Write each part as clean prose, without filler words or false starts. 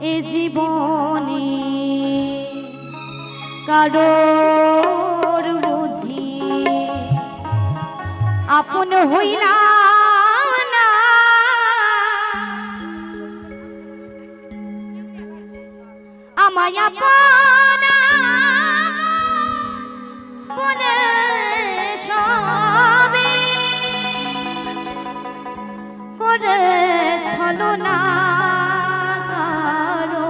এ জীবনে কারোর বুঝি আপন হইলাম না, আমায় আপন মনে সবে করে ছলনা কারো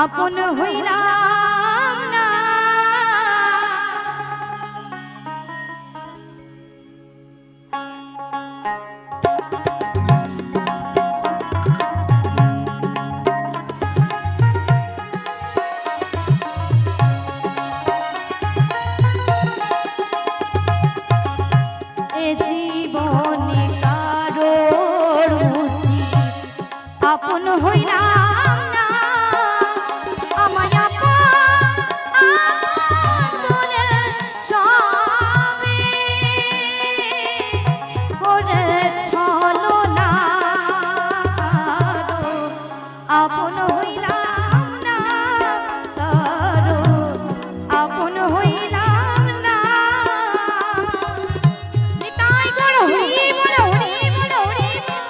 আপন হইলাম না। এ জীবনে কারোর বুঝি আপন হইলাম না, আমায় আপন বলে সবে করে ছলনা কারো আপন হইলাম না, কারো আপন হইলাম না। নিতাই গৌর হরি বল, হরি বল, হরি বল।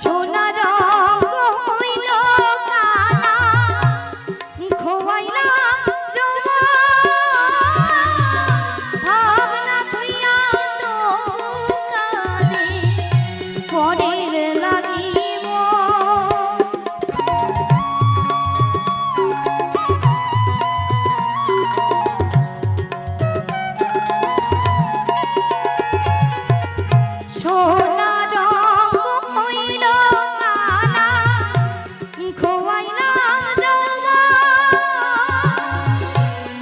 সোনা রঙ হইল কালা, খোয়াইলাম যৌবন, ভাবনা থুইয়া তো কাঁদে পরের লাগিব। সোনা রঙ হইল কালা, খোয়াইলাম যৌবন,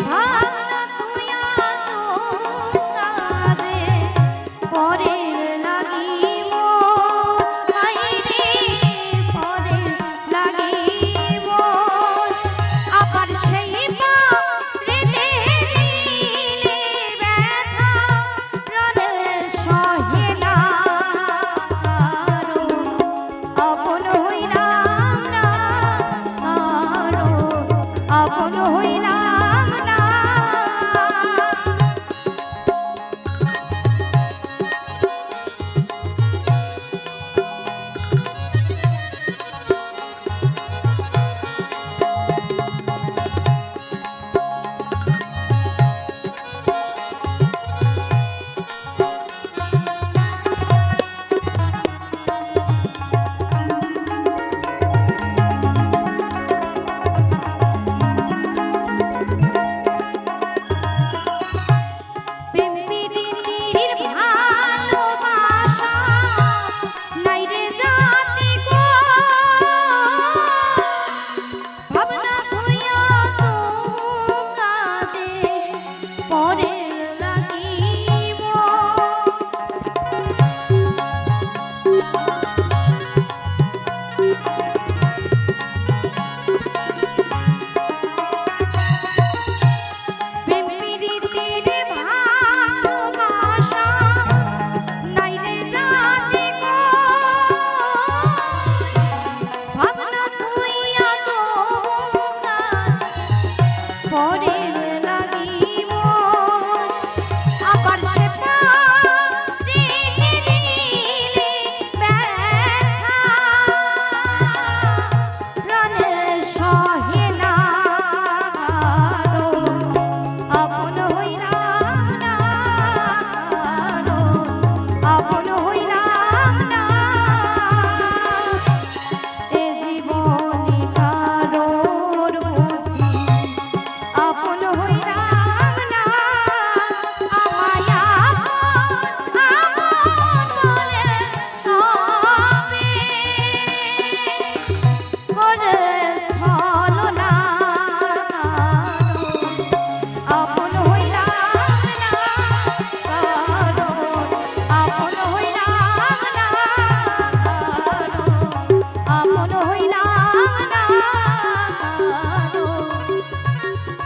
ভাবনা থুইয়া তো কাঁদে পরের লাগিব। হায়রে পরের লাগিব, আবার সেই পারেতে দিলে ব্যথা প্রাণে সহে না।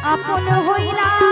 আপন হইলা